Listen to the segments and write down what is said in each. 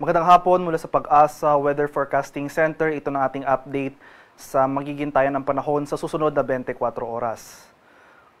Magandang hapon mula sa Pag-asa Weather Forecasting Center. Ito na ating update sa magiging tayo ng panahon sa susunod na 24 oras.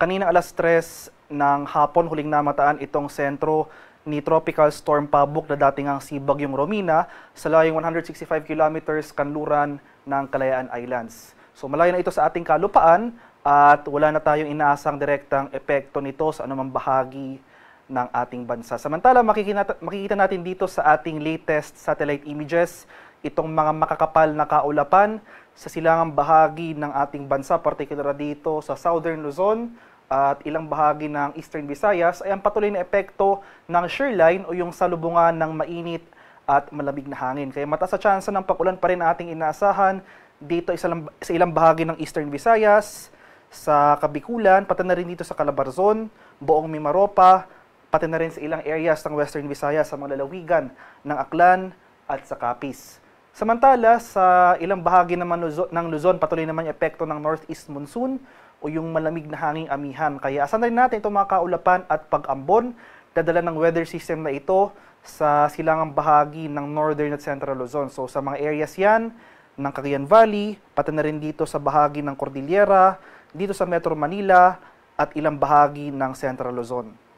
Kanina alas 3 ng hapon, huling namataan itong sentro ni Tropical Storm Pabuk na dating ang si Bagyong Romina sa layong 165 kilometers kanluran ng Kalayaan Islands. So malayo na ito sa ating kalupaan at wala na tayong inaasang direktang epekto nito sa anumang bahagi ng ating bansa. Samantala, makikita natin dito sa ating latest satellite images itong mga makakapal na kaulapan sa silangang bahagi ng ating bansa, particular dito sa Southern Luzon at ilang bahagi ng Eastern Visayas ay ang patuloy na epekto ng shear line o yung salubungan ng mainit at malamig na hangin. Kaya mataas sa tsansa ng pag-ulan pa rin ating inaasahan dito sa ilang bahagi ng Eastern Visayas, sa Kabikulan, pati na rin dito sa Calabarzon, buong Mimaropa, pati na rin sa ilang areas ng Western Visayas sa mga lalawigan ng Aklan at sa Capiz. Samantala, sa ilang bahagi naman ng Luzon, patuloy naman yung epekto ng northeast monsoon o yung malamig na hanging amihan. Kaya asan na rin natin itong mga kaulapan at pag-ambon, dadala ng weather system na ito sa silangang bahagi ng northern at central Luzon. So sa mga areas yan ng Cagayan Valley, pati na rin dito sa bahagi ng Cordillera, dito sa Metro Manila at ilang bahagi ng Central Luzon.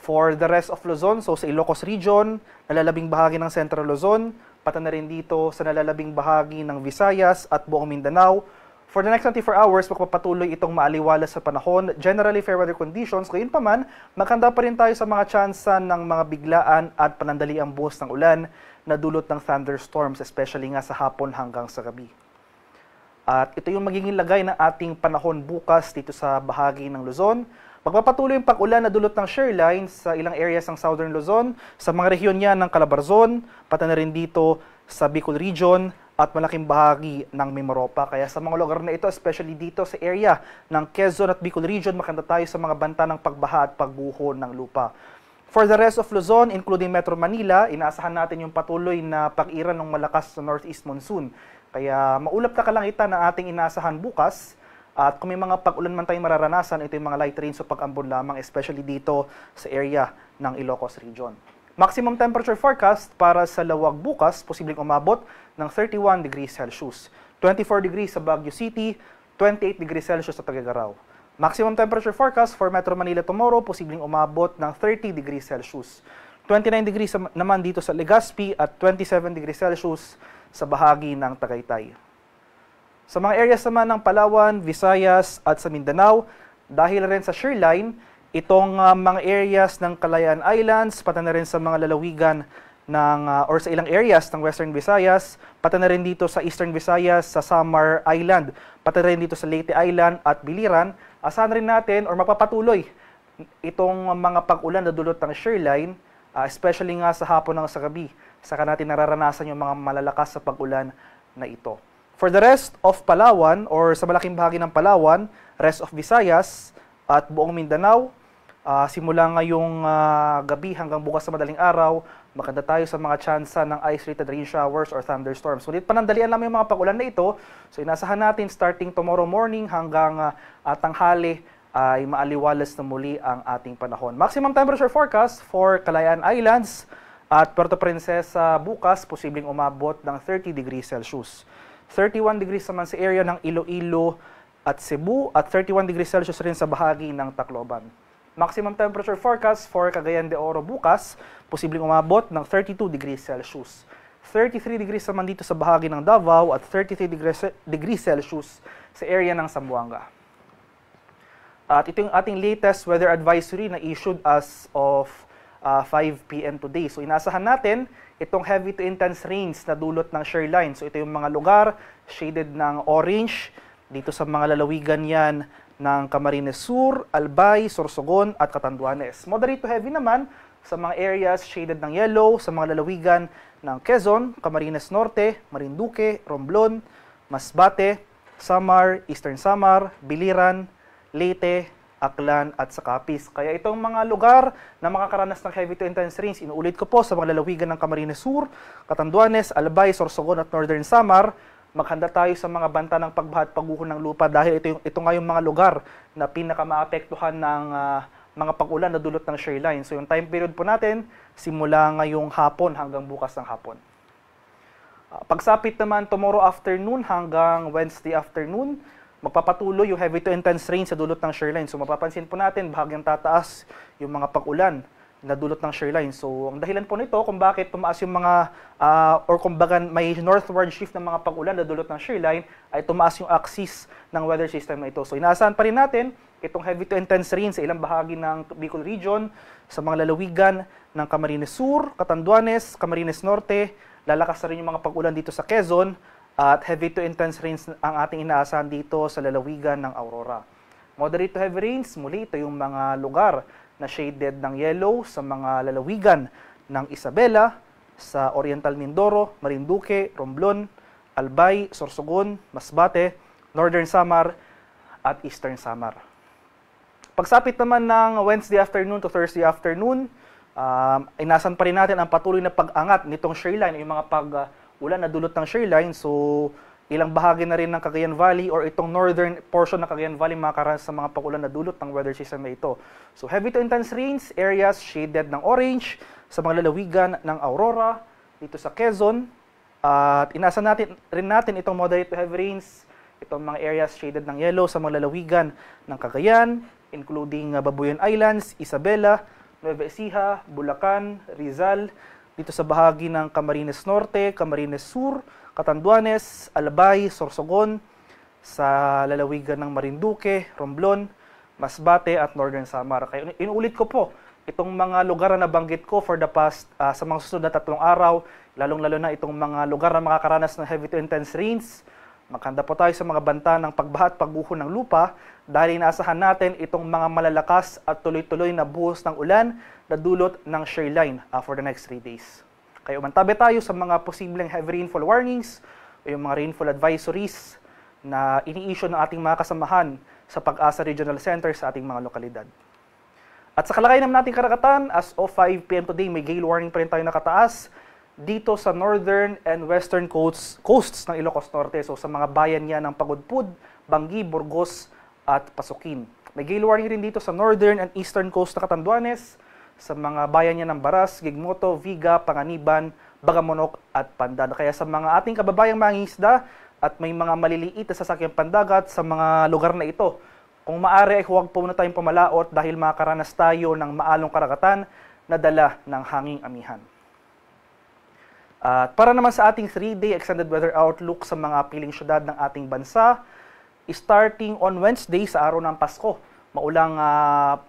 For the rest of Luzon, so sa Ilocos Region, nalalabing bahagi ng Central Luzon, pati na rin dito sa nalalabing bahagi ng Visayas at buong Mindanao. For the next 24 hours, magpapatuloy itong maaliwalas sa panahon. Generally, fair weather conditions. Ngayon pa man, maghanda pa rin tayo sa mga tsansa ng mga biglaan at panandaliang buhos ng ulan na dulot ng thunderstorms, especially nga sa hapon hanggang sa gabi. At ito yung magiging lagay ng ating panahon bukas dito sa bahagi ng Luzon. Magpapatuloy yung pag-ulan na dulot ng shear line sa ilang areas ng Southern Luzon, sa mga rehiyon niya ng Calabarzon, pati na rin dito sa Bicol Region at malaking bahagi ng Mimaropa. Kaya sa mga lugar na ito, especially dito sa area ng Quezon at Bicol Region, makanta tayo sa mga banta ng pagbaha at pagguho ng lupa. For the rest of Luzon, including Metro Manila, inaasahan natin yung patuloy na pag-iran ng malakas na northeast monsoon. Kaya maulap na kalangitan na ating inaasahan bukas. At kung may mga pag-ulan man tayong mararanasan, ito yung mga light rains o pag-ambon lamang, especially dito sa area ng Ilocos Region. Maximum temperature forecast para sa Lawag bukas, posibleng umabot ng 31 degrees Celsius. 24 degrees sa Baguio City, 28 degrees Celsius sa Tuguegarao. Maximum temperature forecast for Metro Manila tomorrow, posibleng umabot ng 30 degrees Celsius. 29 degrees naman dito sa Legazpi at 27 degrees Celsius sa bahagi ng Tagaytay. Sa mga areas naman ng Palawan, Visayas at sa Mindanao, dahil rin sa shear line, itong mga areas ng Kalayaan Islands, pati na rin sa mga lalawigan ng, or sa ilang areas ng Western Visayas, pati na rin dito sa Eastern Visayas, sa Samar Island, pati na rin dito sa Leyte Island at Biliran, asahan rin natin or mapapatuloy itong mga pag-ulan na dulot ng shear line, especially nga sa hapon ng sa gabi, saka natin nararanasan yung mga malalakas sa pag-ulan na ito. For the rest of Palawan or sa malaking bahagi ng Palawan, rest of Visayas at buong Mindanao, simula ngayong gabi hanggang bukas sa madaling araw, maganda tayo sa mga tsansa ng isolated rain showers or thunderstorms. Ngunit panandalian lang yung mga pag-ulan na ito, so inasahan natin starting tomorrow morning hanggang tanghali ay maaliwalas na muli ang ating panahon. Maximum temperature forecast for Kalayaan Islands at Puerto Princesa bukas, posibleng umabot ng 30 degrees Celsius. 31 degrees naman sa area ng Iloilo at Cebu at 31 degrees Celsius rin sa bahagi ng Tacloban. Maximum temperature forecast for Cagayan de Oro bukas, posibleng umabot ng 32 degrees Celsius. 33 degrees naman dito sa bahagi ng Davao at 33 degrees Celsius sa area ng Zamboanga. At ito yung ating latest weather advisory na issued as of 5 p.m. today. So inasahan natin itong heavy to intense rains na dulot ng shear line. So ito yung mga lugar shaded ng orange dito sa mga lalawigan yan ng Camarines Sur, Albay, Sorsogon at Catanduanes. Moderate to heavy naman sa mga areas shaded ng yellow sa mga lalawigan ng Quezon, Camarines Norte, Marinduque, Romblon, Masbate, Samar, Eastern Samar, Biliran, Leyte, Aklan at sa Capiz. Kaya itong mga lugar na makakaranas ng heavy to intense rains, inuulit ko po sa mga lalawigan ng Camarines Sur, Catanduanes, Albay, Sorsogon at Northern Samar, maghanda tayo sa mga banta ng pagbaha at pagguho ng lupa dahil ito nga yung mga lugar na pinakamaapektuhan ng mga pag-ulan na dulot ng shear line. So yung time period po natin, simula ngayong hapon hanggang bukas ng hapon. Pagsapit naman tomorrow afternoon hanggang Wednesday afternoon, magpapatuloy yung heavy to intense rain sa dulot ng shoreline. So mapapansin po natin, bahagyang tataas yung mga pag-ulan na dulot ng shoreline. So ang dahilan po nito kung bakit tumaas yung mga, or kumbaga may northward shift ng mga pag-ulan na dulot ng shoreline, ay tumaas yung axis ng weather system na ito. So inaasahan pa rin natin itong heavy to intense rain sa ilang bahagi ng Bicol Region, sa mga lalawigan ng Camarines Sur, Catanduanes, Camarines Norte. Lalakas na rin yung mga pag-ulan dito sa Quezon, at heavy to intense rains ang ating inaasahan dito sa lalawigan ng Aurora. Moderate to heavy rains, muli ito yung mga lugar na shaded ng yellow sa mga lalawigan ng Isabela, sa Oriental Mindoro, Marinduque, Romblon, Albay, Sorsogon, Masbate, Northern Samar, at Eastern Samar. Pagsapit naman ng Wednesday afternoon to Thursday afternoon, inasan pa rin natin ang patuloy na pag-angat nitong shoreline, yung mga pag-ulan na dulot ng shoreline. So, ilang bahagi na rin ng Cagayan Valley or itong northern portion ng Cagayan Valley makaranas sa mga pag-ulan na dulot ng weather system na ito. So, heavy to intense rains, areas shaded ng orange sa mga lalawigan ng Aurora, dito sa Quezon. At inasan natin itong moderate to heavy rains, itong mga areas shaded ng yellow sa mga lalawigan ng Cagayan, including Babuyan Islands, Isabela, Nueva Ecija, Bulacan, Rizal, dito sa bahagi ng Camarines Norte, Camarines Sur, Catanduanes, Albay, Sorsogon, sa lalawigan ng Marinduque, Romblon, Masbate at Northern Samar. Kaya inuulit ko po, itong mga lugar na nabanggit ko for the past, sa mga susunod na 3 araw, lalong-lalo na itong mga lugar na makakaranas ng heavy to intense rains. Maghanda po tayo sa mga banta ng pagbaha at pagguho ng lupa dahil inaasahan natin itong mga malalakas at tuloy-tuloy na buhos ng ulan na dulot ng shoreline for the next 3 days. Kaya umantabi tayo sa mga posibleng heavy rainfall warnings o yung mga rainfall advisories na ini-issue ng ating mga kasamahan sa Pag-asa Regional Center sa ating mga lokalidad. At sa kalagayan naman nating karagatan, as of 5 p.m. today, may gale warning pa rin tayo nakataas dito sa northern and western coasts ng Ilocos Norte. So sa mga bayan niya ng Pagudpud, Bangi, Burgos at Pasukin. May gale warning rin dito sa northern and eastern coast na Catanduanes, sa mga bayan niya ng Baras, Gigmoto, Viga, Panganiban, Bagamonok at Pandan. Kaya sa mga ating kababayang mangingisda at may mga maliliit na sasakyang pandagat sa mga lugar na ito, kung maaari ay huwag po na tayong pumalaot dahil makakaranas tayo ng maalong karagatan na dala ng hanging amihan. At para naman sa ating 3-day extended weather outlook sa mga piling syudad ng ating bansa, starting on Wednesday sa araw ng Pasko, maulang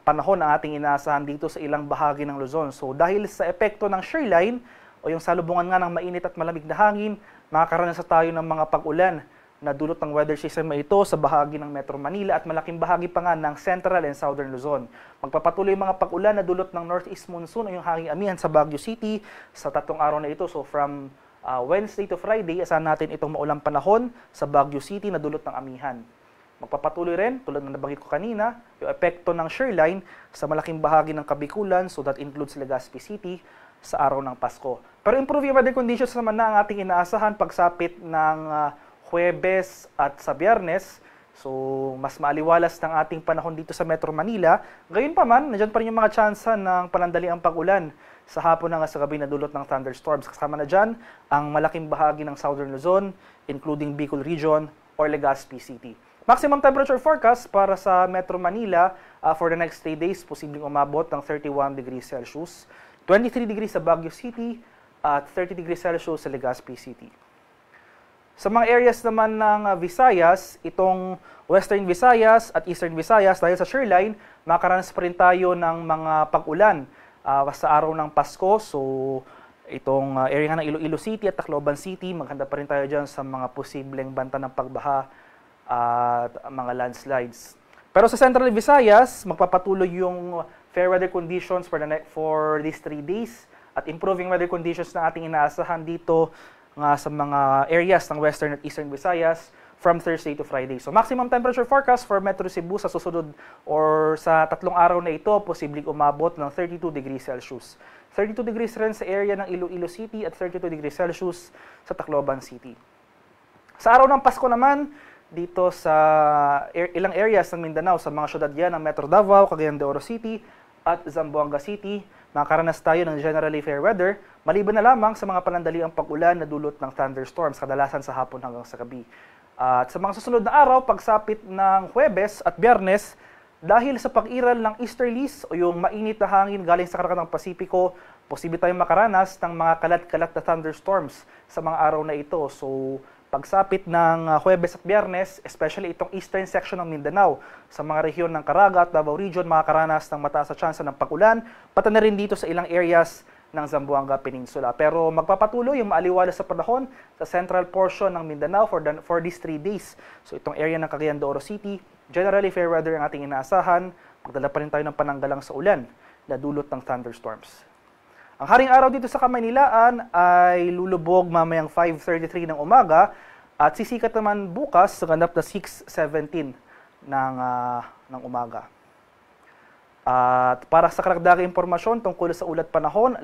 panahon ang ating inaasahan dito sa ilang bahagi ng Luzon. So dahil sa epekto ng shoreline o yung salubungan nga ng mainit at malamig na hangin, makakaranas tayo ng mga pag-ulan na dulot ng weather system na ito sa bahagi ng Metro Manila at malaking bahagi pa nga ng Central and Southern Luzon. Magpapatuloy mga pag-ulan na dulot ng Northeast Monsoon o yung hanging amihan sa Baguio City sa 3 araw na ito. So from Wednesday to Friday, asahan natin itong maulang panahon sa Baguio City na dulot ng amihan. Magpapatuloy rin, tulad ng nabanggit ko kanina, yung epekto ng shoreline sa malaking bahagi ng Kabikulan, so that includes Legazpi City, sa araw ng Pasko. Pero improving weather conditions naman na ang ating inaasahan pagsapit ng Huwebes at sa Biyernes. So, mas maaliwalas ng ating panahon dito sa Metro Manila. Gayon pa man, nandiyan pa rin yung mga tsansa ng panandaliang pag-ulan sa hapon na sa gabi na dulot ng thunderstorms. Kasama na dyan ang malaking bahagi ng Southern Luzon, including Bicol Region or Legazpi City. Maximum temperature forecast para sa Metro Manila for the next 3 days, posibleng umabot ng 31 degrees Celsius, 23 degrees sa Baguio City, at 30 degrees Celsius sa Legazpi City. Sa mga areas naman ng Visayas, itong Western Visayas at Eastern Visayas, dahil sa shoreline, makakaranas pa rin tayo ng mga pag-ulan sa araw ng Pasko. So, itong area ng Iloilo City at Tacloban City, maghanda pa rin tayo dyan sa mga posibleng banta ng pagbaha at mga landslides. Pero sa Central Visayas, magpapatuloy yung fair weather conditions for these 3 days at improving weather conditions na ating inaasahan dito nga sa mga areas ng Western at Eastern Visayas from Thursday to Friday. So maximum temperature forecast for Metro Cebu sa susunod or sa 3 araw na ito, posibleng umabot ng 32 degrees Celsius. 32 degrees rin sa area ng Iloilo City at 32 degrees Celsius sa Tacloban City. Sa araw ng Pasko naman, dito sa ilang areas ng Mindanao, sa mga syudad yan ng Metro Davao, Cagayan de Oro City at Zamboanga City, makakaranas tayo ng generally fair weather, maliban na lamang sa mga panandaliang pag-ulan na dulot ng thunderstorms, kadalasan sa hapon hanggang sa gabi. At sa mga susunod na araw, pagsapit ng Huwebes at Biyernes, dahil sa pag-iral ng easterlies o yung mainit na hangin galing sa karagatan ng Pasipiko, posible tayong makaranas ng mga kalat-kalat na thunderstorms sa mga araw na ito. So, pagsapit ng Huwebes at Biyernes, especially itong eastern section ng Mindanao, sa mga rehiyon ng Caraga at Davao Region, makakaranas ng mataas na tsansa ng pag-ulan, pati na rin dito sa ilang areas ng Zamboanga Peninsula. Pero magpapatuloy yung maaliwalas sa panahon sa central portion ng Mindanao for these 3 days. So itong area ng Cagayan de Oro City, generally fair weather ang ating inaasahan, magdala pa rin tayo ng pananggalang sa ulan na dulot ng thunderstorms. Ang haring araw dito sa Kamaynilaan ay lulubog mamayang 5:33 ng umaga at sisikat naman bukas sa ganap na 6:17 ng umaga. At para sa karagdagang impormasyon tungkol sa ulat panahon,